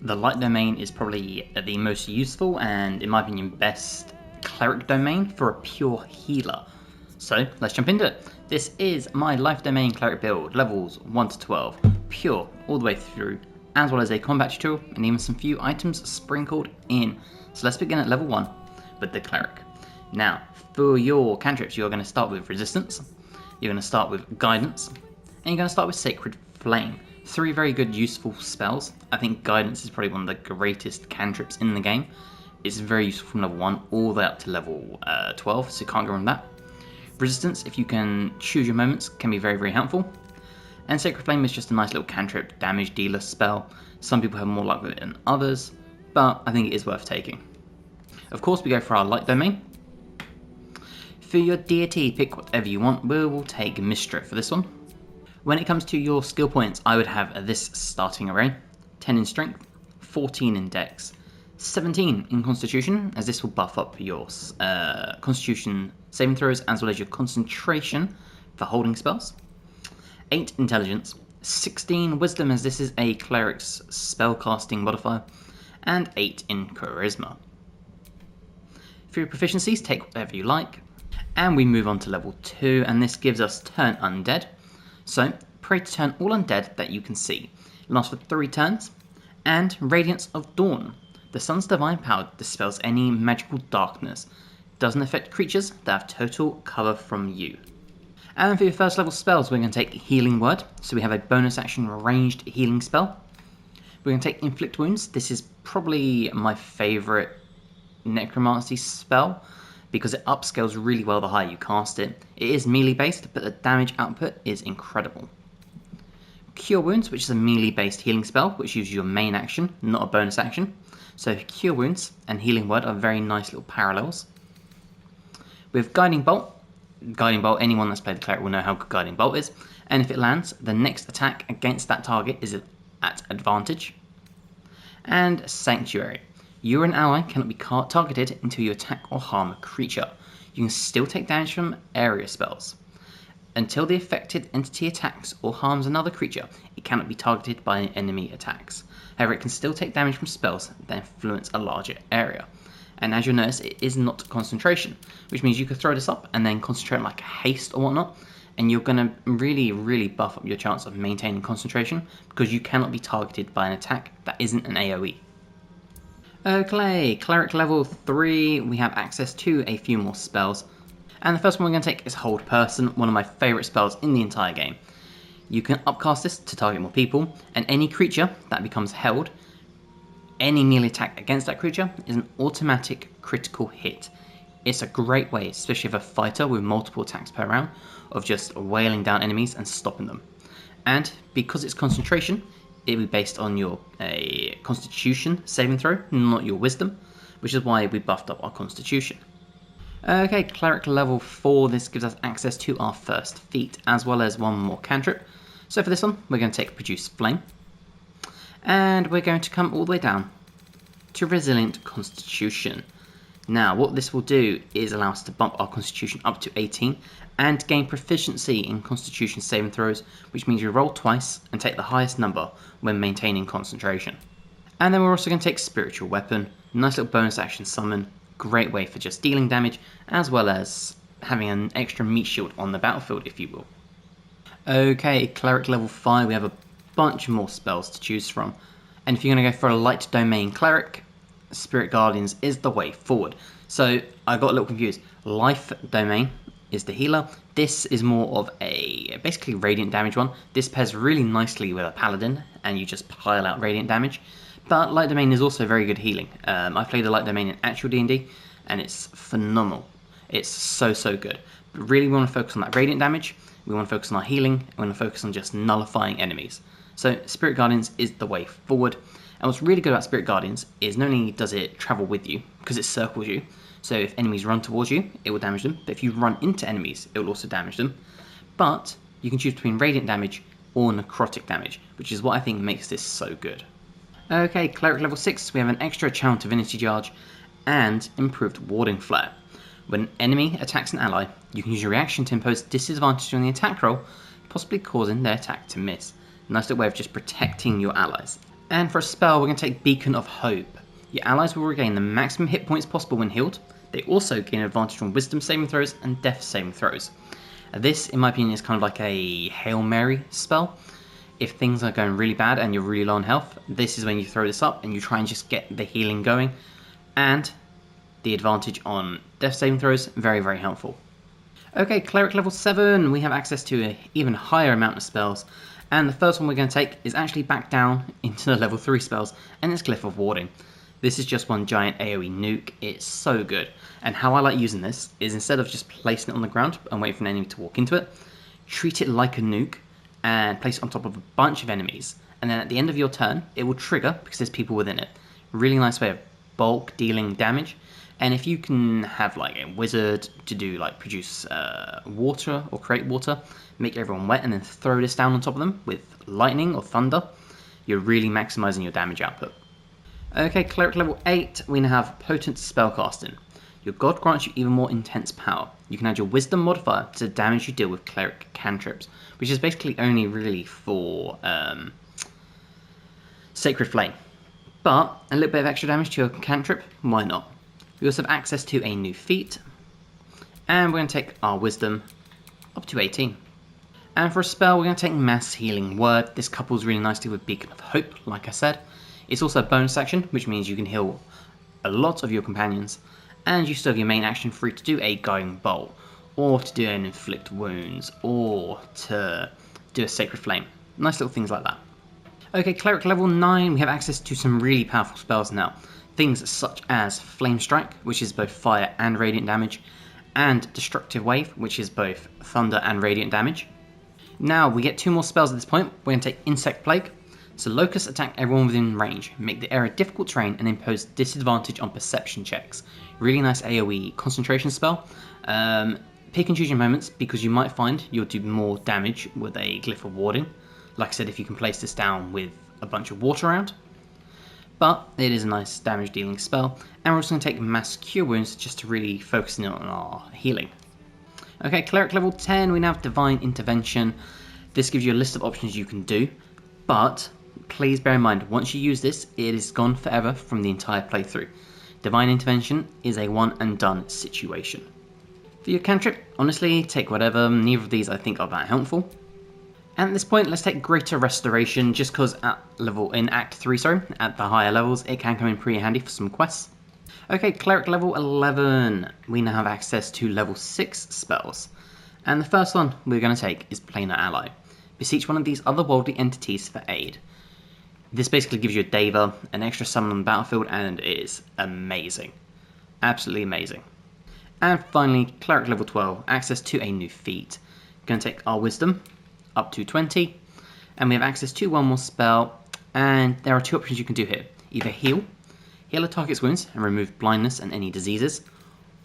The Light Domain is probably the most useful and, in my opinion, best Cleric domain for a pure healer. So let's jump into it. This is my Life Domain Cleric build, levels 1 to 12, pure all the way through, as well as a combat tutorial and even some few items sprinkled in. So let's begin at level 1 with the Cleric. Now, for your cantrips, you're going to start with Resistance, you're going to start with Guidance, and you're going to start with Sacred Flame. Three very good useful spells. I think Guidance is probably one of the greatest cantrips in the game. It's very useful from level 1 all the way up to level 12, so you can't go wrong with that. Resistance, if you can choose your moments, can be very, very helpful. And Sacred Flame is just a nice little cantrip damage dealer spell. Some people have more luck with it than others, but I think it is worth taking. Of course, we go for our Light Domain. For your deity, pick whatever you want. We will take Mistra for this one. When it comes to your skill points, I would have this starting array: 10 in Strength, 14 in Dex, 17 in Constitution, as this will buff up your Constitution saving throws as well as your concentration for holding spells, 8 Intelligence, 16 Wisdom, as this is a Cleric's spellcasting modifier, and 8 in Charisma. For your proficiencies, take whatever you like, and we move on to level 2, and this gives us Turn Undead. So, pray to turn all undead that you can see. It lasts for 3 turns. And Radiance of Dawn. The sun's divine power dispels any magical darkness. Doesn't affect creatures that have total cover from you. And for your first level spells, we're going to take Healing Word. So we have a bonus action ranged healing spell. We're going to take Inflict Wounds. This is probably my favourite necromancy spell, because it upscales really well the higher you cast it. It is melee based, but the damage output is incredible. Cure Wounds, which is a melee based healing spell, which uses your main action, not a bonus action. So Cure Wounds and Healing Word are very nice little parallels. With Guiding Bolt, anyone that's played the Cleric will know how good Guiding Bolt is, and if it lands, the next attack against that target is at advantage. And Sanctuary. You or an ally cannot be targeted until you attack or harm a creature. You can still take damage from area spells. Until the affected entity attacks or harms another creature, it cannot be targeted by enemy attacks. However, it can still take damage from spells that influence a larger area. And as you'll notice, it is not concentration, which means you could throw this up and then concentrate on like haste or whatnot, and you're going to really, really buff up your chance of maintaining concentration, because you cannot be targeted by an attack that isn't an AoE. Okay, Cleric level 3, we have access to a few more spells. And the first one we're going to take is Hold Person, one of my favourite spells in the entire game. You can upcast this to target more people, and any creature that becomes held, any melee attack against that creature is an automatic critical hit. It's a great way, especially if a fighter with multiple attacks per round, of just wailing down enemies and stopping them. And because it's concentration, it will be based on your Constitution saving throw, not your Wisdom, which is why we buffed up our Constitution. Okay, Cleric level 4, this gives us access to our first feat, as well as one more cantrip. So for this one, we're going to take Produce Flame, and we're going to come all the way down to Resilient Constitution. Now, what this will do is allow us to bump our Constitution up to 18, and gain proficiency in Constitution saving throws, which means you roll twice and take the highest number when maintaining concentration. And then we're also going to take Spiritual Weapon, nice little bonus action summon, great way for just dealing damage, as well as having an extra meat shield on the battlefield, if you will. Okay, Cleric level 5, we have a bunch more spells to choose from, and if you're going to go for a Light Domain Cleric, Spirit Guardians is the way forward. So I got a little confused. Life Domain is the healer. This is more of a basically radiant damage one. This pairs really nicely with a paladin, and you just pile out radiant damage. But Light Domain is also very good healing. I've played the Light Domain in actual D&D, and it's phenomenal. It's so good. But really, we want to focus on that radiant damage. We want to focus on our healing. And we want to focus on just nullifying enemies. So Spirit Guardians is the way forward. And what's really good about Spirit Guardians is not only does it travel with you, because it circles you, so if enemies run towards you, it will damage them, but if you run into enemies, it will also damage them. But you can choose between radiant damage or necrotic damage, which is what I think makes this so good. Okay, Cleric level 6, we have an extra Channel Divinity charge and improved Warding Flare. When an enemy attacks an ally, you can use your reaction to impose disadvantage on the attack roll, possibly causing their attack to miss. Nice little way of just protecting your allies. And for a spell, we're going to take Beacon of Hope. Your allies will regain the maximum hit points possible when healed. They also gain advantage on Wisdom saving throws and Death saving throws. This, in my opinion, is kind of like a Hail Mary spell. If things are going really bad and you're really low on health, this is when you throw this up and you try and just get the healing going. And the advantage on Death saving throws, very, very helpful. Okay, Cleric level 7, we have access to an even higher amount of spells. And the first one we're going to take is actually back down into the level 3 spells, and it's Glyph of Warding. This is just one giant AoE nuke, it's so good. And how I like using this is instead of just placing it on the ground and waiting for an enemy to walk into it, treat it like a nuke and place it on top of a bunch of enemies. And then at the end of your turn, it will trigger because there's people within it. Really nice way of bulk dealing damage. And if you can have like a wizard to do like produce water or create water, make everyone wet and then throw this down on top of them with lightning or thunder, you're really maximizing your damage output. Okay, Cleric level 8, we now have Potent Spellcasting. Your god grants you even more intense power. You can add your Wisdom modifier to the damage you deal with Cleric cantrips, which is basically only really for Sacred Flame. But a little bit of extra damage to your cantrip, why not? We also have access to a new feat, and we're going to take our Wisdom up to 18. And for a spell, we're going to take Mass Healing Word. This couples really nicely with Beacon of Hope, like I said. It's also a bonus action, which means you can heal a lot of your companions, and you still have your main action free to do a Guiding Bolt, or to do an Inflict Wounds, or to do a Sacred Flame. Nice little things like that. Okay, Cleric level 9, we have access to some really powerful spells now. Things such as Flame Strike, which is both fire and radiant damage, and Destructive Wave, which is both thunder and radiant damage. Now, we get 2 more spells at this point. We're going to take Insect Plague. So locusts attack everyone within range, make the area difficult terrain, and impose disadvantage on perception checks. Really nice AoE concentration spell. Pick and choose your moments, because you might find you'll do more damage with a Glyph of Warding. Like I said, if you can place this down with a bunch of water around. But it is a nice damage dealing spell, and we're also going to take Mass Cure Wounds just to really focus in on our healing. Okay, Cleric level 10, we now have Divine Intervention. This gives you a list of options you can do, but please bear in mind, once you use this, it is gone forever from the entire playthrough. Divine Intervention is a one and done situation. For your cantrip, honestly, take whatever. Neither of these I think are that helpful. And at this point, let's take Greater Restoration, just because in Act 3, at the higher levels, it can come in pretty handy for some quests. Okay, Cleric level 11, we now have access to level 6 spells. And the first one we're going to take is Planar Ally. Beseech one of these otherworldly entities for aid. This basically gives you a Deva, an extra summon on the battlefield, and it is amazing. Absolutely amazing. And finally, Cleric level 12, access to a new feat. Going to take our Wisdom up to 20, and we have access to one more spell, and there are 2 options you can do here. Either heal a target's wounds and remove blindness and any diseases,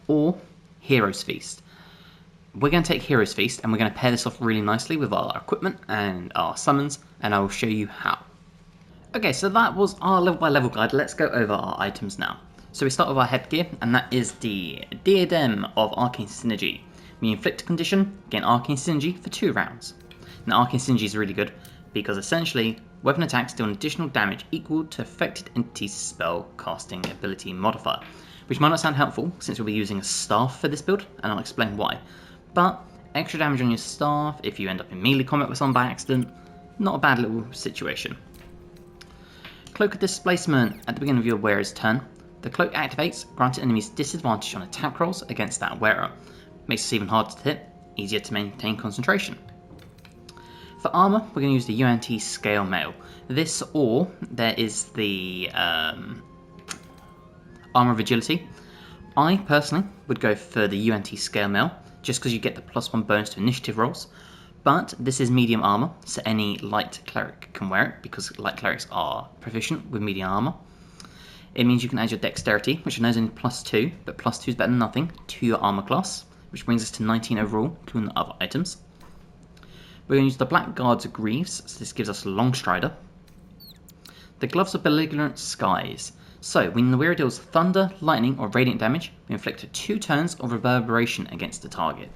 or Hero's Feast. We're going to take Hero's Feast, and we're going to pair this off really nicely with our equipment and our summons, and I will show you how. Okay, so that was our level by level guide. Let's go over our items now. So we start with our headgear, and that is the Diadem of Arcane Synergy. When you inflict a condition, gain Arcane Synergy for 2 rounds. Now Arcane Synergy is really good, because essentially, weapon attacks deal an additional damage equal to affected entity's spell casting ability modifier, which might not sound helpful since we'll be using a staff for this build, and I'll explain why. But extra damage on your staff if you end up in melee combat with someone by accident, not a bad little situation. Cloak of Displacement. At the beginning of your wearer's turn, the cloak activates, granting enemies disadvantage on attack rolls against that wearer. Makes this even harder to hit, easier to maintain concentration. For armour, we're going to use the UNT Scale Mail. This, or there is the Armour of Agility. I personally would go for the UNT Scale Mail, just because you get the +1 bonus to initiative rolls. But this is medium armour, so any light cleric can wear it, because light clerics are proficient with medium armour. It means you can add your dexterity, which I know is only +2, but +2 is better than nothing, to your armour class, which brings us to 19 overall, including the other items. We're going to use the Black Guards of Greaves, so this gives us a Long Strider. The Gloves of Belligerent Skies. So, when the wearer deals thunder, lightning, or radiant damage, we inflict 2 turns of reverberation against the target.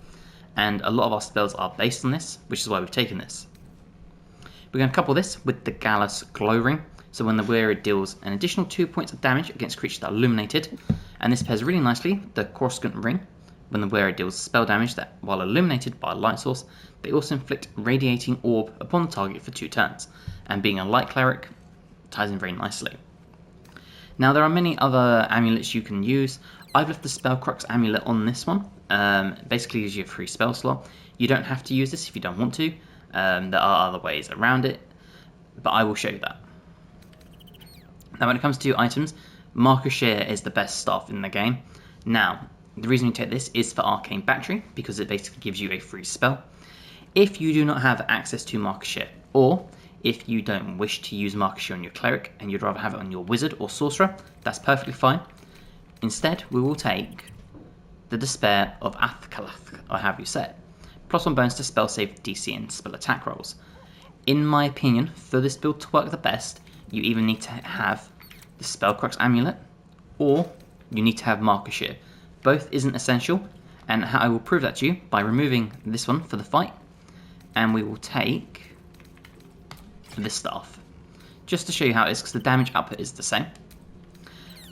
And a lot of our spells are based on this, which is why we've taken this. We're going to couple this with the Gallus Glow Ring. So when the wearer deals an additional 2 points of damage against creatures that are illuminated, and this pairs really nicely the Coruscant Ring. When the wearer deals spell damage that, while illuminated by a light source, they also inflict radiating orb upon the target for 2 turns, and being a Light Cleric ties in very nicely. Now there are many other amulets you can use. I've left the Spellcrux amulet on this one. Basically gives you a free spell slot. You don't have to use this if you don't want to. There are other ways around it, but I will show you that. Now when it comes to items, Marker Shear is the best stuff in the game. Now, the reason you take this is for Arcane Battery, because it basically gives you a free spell. If you do not have access to Marker Shear, or if you don't wish to use Marker Shear on your Cleric and you'd rather have it on your Wizard or Sorcerer, that's perfectly fine. Instead, we will take the Despair of Athkalath, or however you say it. +1 bonus to spell save, DC, and spell attack rolls. In my opinion, for this build to work the best, you either need to have the Spellcrux amulet, or you need to have Marker Shear. Both isn't essential, and I will prove that to you by removing this one for the fight, and we will take this staff, just to show you how it is, because the damage output is the same.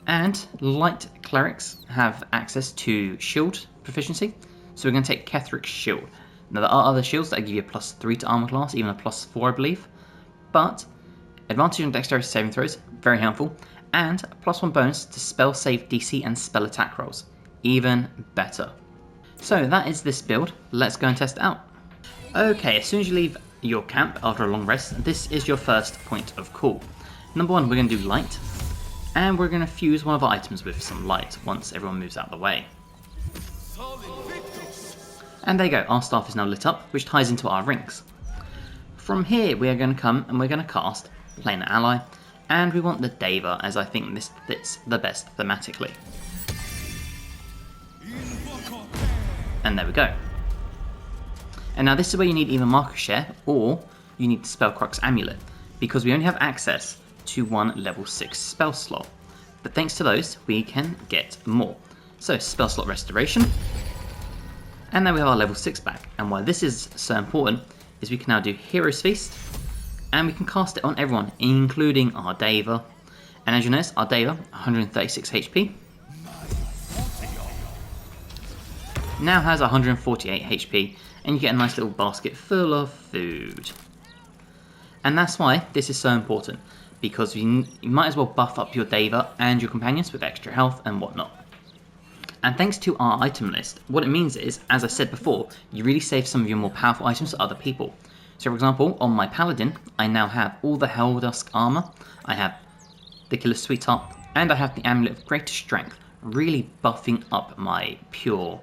And Light Clerics have access to shield proficiency, so we're going to take Kethric's shield. Now there are other shields that give you a +3 to armor class, even a +4 I believe, but advantage on dexterity saving throws, very helpful, and a +1 bonus to spell save, DC, and spell attack rolls, even better. So that is this build. Let's go and test it out. Okay, as soon as you leave your camp after a long rest, this is your first point of call. Number 1, we're going to do light, and we're going to fuse one of our items with some light once everyone moves out of the way. And there you go, our staff is now lit up, which ties into our rings. From here we are going to come and we're going to cast Planar Ally, and we want the Deva, as I think this fits the best thematically. And there we go. And now this is where you need either Marker Shear or you need the Spellcrux amulet, because we only have access to one level 6 spell slot. But thanks to those, we can get more. So spell slot restoration, and now we have our level 6 back. And why this is so important is we can now do Hero's Feast, and we can cast it on everyone, including our Deva. And as you notice, our Deva, 136 HP, now has 148 HP, and you get a nice little basket full of food. And that's why this is so important, because you might as well buff up your Deva and your companions with extra health and whatnot. And thanks to our item list, what it means is, as I said before, you really save some of your more powerful items to other people. So for example, on my Paladin, I now have all the Helldusk armor, I have the Killer's Sweetheart, and I have the Amulet of Greater Strength, really buffing up my pure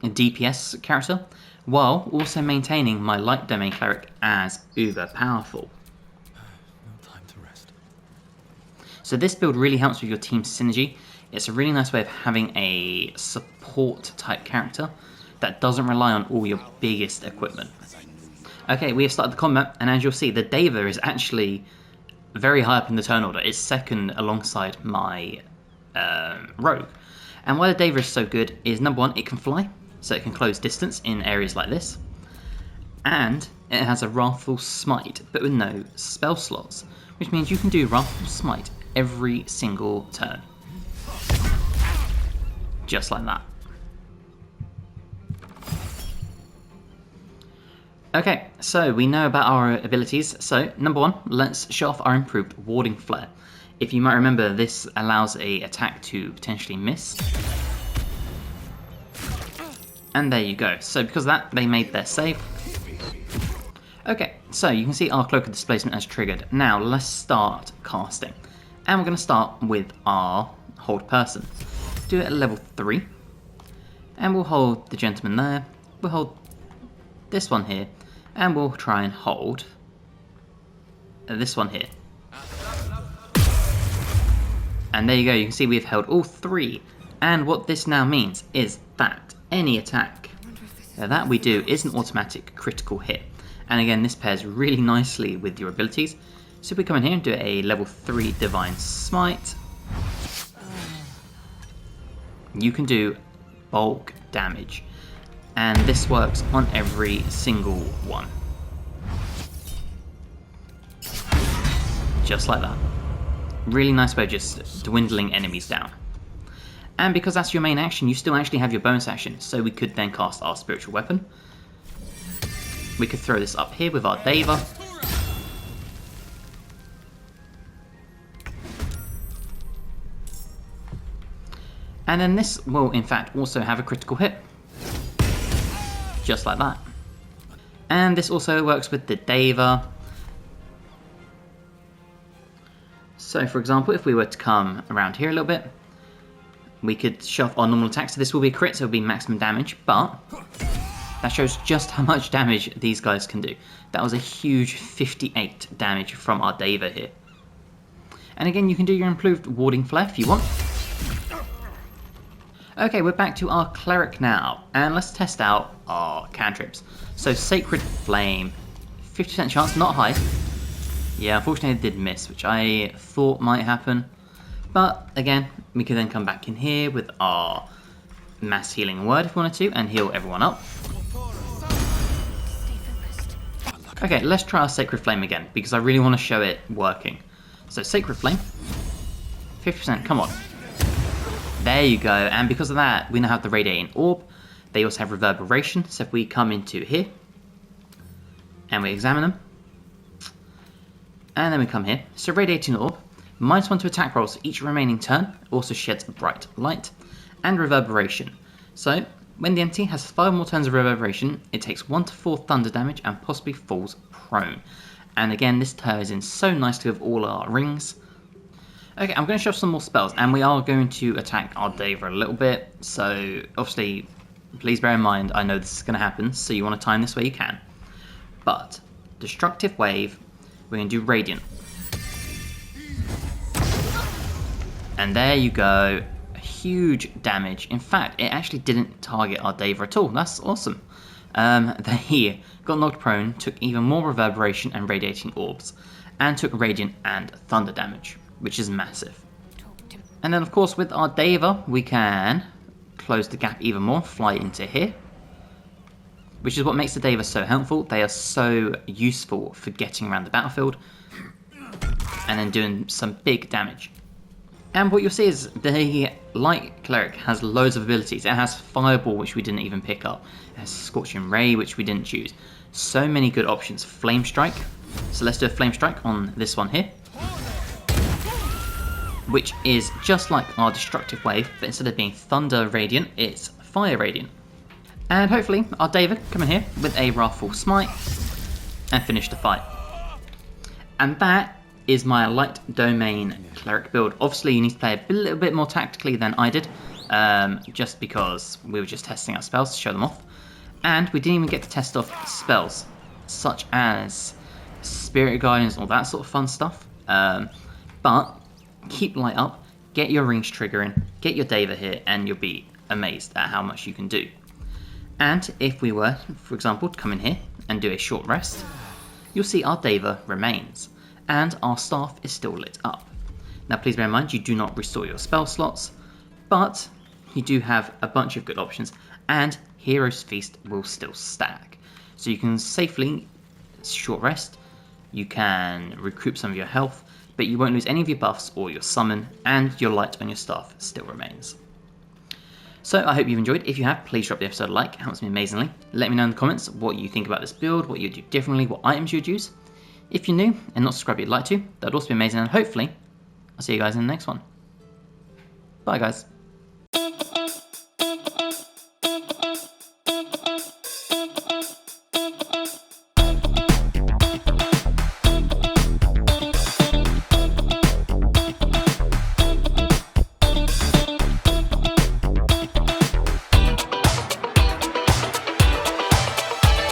DPS character, while also maintaining my Light Domain Cleric as uber powerful. No time to rest. So this build really helps with your team synergy. It's a really nice way of having a support type character that doesn't rely on all your biggest equipment. Okay, we have started the combat, and as you'll see, the Deva is actually very high up in the turn order. It's second alongside my Rogue. And why the Deva is so good is, number 1, it can fly, so it can close distance in areas like this. And it has a Wrathful Smite, but with no spell slots, which means you can do Wrathful Smite every single turn. Just like that. Okay, so we know about our abilities. So, number 1, let's show off our improved Warding Flare. If you might remember, this allows a attack to potentially miss. And there you go. So because of that, they made their save. Okay, so you can see our Cloak of Displacement has triggered. Now let's start casting. And we're going to start with our Hold Person. Do it at level 3. And we'll hold the Gentleman there. We'll hold this one here. And we'll try and hold this one here. And there you go, you can see we've held all 3. And what this now means is that any attack that we do is an automatic critical hit. And again, this pairs really nicely with your abilities. So if we come in here and do a level 3 Divine Smite, you can do bulk damage. And this works on every single one. just like that. Really nice way of just dwindling enemies down. And because that's your main action, you still actually have your bonus action, so we could then cast our spiritual weapon. We could throw this up here with our Deva. And then this will in fact also have a critical hit. Just like that. And this also works with the Deva. So for example, if we were to come around here a little bit, we could shove our normal attack. So this will be a crit, so it'll be maximum damage, but that shows just how much damage these guys can do. That was a huge 58 damage from our Deva here. And again, you can do your improved warding flare if you want. Okay, we're back to our Cleric now, and let's test out our cantrips. So Sacred Flame, 50% chance, not high. Yeah, unfortunately it did miss, which I thought might happen. But again, we can then come back in here with our Mass Healing Word if we wanted to, and heal everyone up. Okay, let's try our Sacred Flame again, because I really want to show it working. So Sacred Flame, 50%, come on. There you go, and because of that, we now have the Radiating Orb. They also have Reverberation, so if we come into here, and we examine them, and then we come here, so Radiating Orb, -1 to attack rolls each remaining turn, also sheds bright light, and Reverberation. So, when the entity has 5 more turns of Reverberation, it takes 1 to 4 thunder damage and possibly falls prone. And again, this ties in so nicely with all our rings. Okay, I'm going to shove some more spells, and we are going to attack our Deva a little bit, so obviously, please bear in mind, I know this is going to happen, so you want to time this where you can. But, Destructive Wave, we're going to do Radiant. And there you go, huge damage. In fact, it actually didn't target our Deva at all, that's awesome. They got knocked prone, took even more Reverberation and Radiating Orbs, and took Radiant and Thunder damage, which is massive. And then of course with our Deva, we can close the gap even more, fly into here. Which is what makes the Deva so helpful. They are so useful for getting around the battlefield and then doing some big damage. And what you'll see is the Light Cleric has loads of abilities. It has Fireball, which we didn't even pick up. It has Scorching Ray, which we didn't choose. So many good options. Flame Strike. So let's do a Flame Strike on this one here, which is just like our Destructive Wave, but instead of being Thunder Radiant, it's Fire Radiant. And hopefully our Deva come in here with a Wrathful Smite and finish the fight. And that is my Light Domain Cleric build. Obviously you need to play a little bit more tactically than I did, just because we were just testing out spells to show them off. And we didn't even get to test off spells, such as Spirit Guardians, all that sort of fun stuff. But keep light up, get your rings triggering, get your Deva here, and you'll be amazed at how much you can do. And if we were, for example, to come in here and do a short rest, you'll see our Deva remains, and our staff is still lit up. Now please bear in mind, you do not restore your spell slots, but you do have a bunch of good options, and Hero's Feast will still stack. So you can safely short rest, you can recoup some of your health, but you won't lose any of your buffs or your summon, and your light on your staff still remains. So I hope you've enjoyed. If you have, please drop the episode a like, it helps me amazingly. Let me know in the comments what you think about this build, what you'd do differently, what items you'd use. If you're new and not subscribed, you'd like to, that'd also be amazing, and hopefully I'll see you guys in the next one. Bye guys.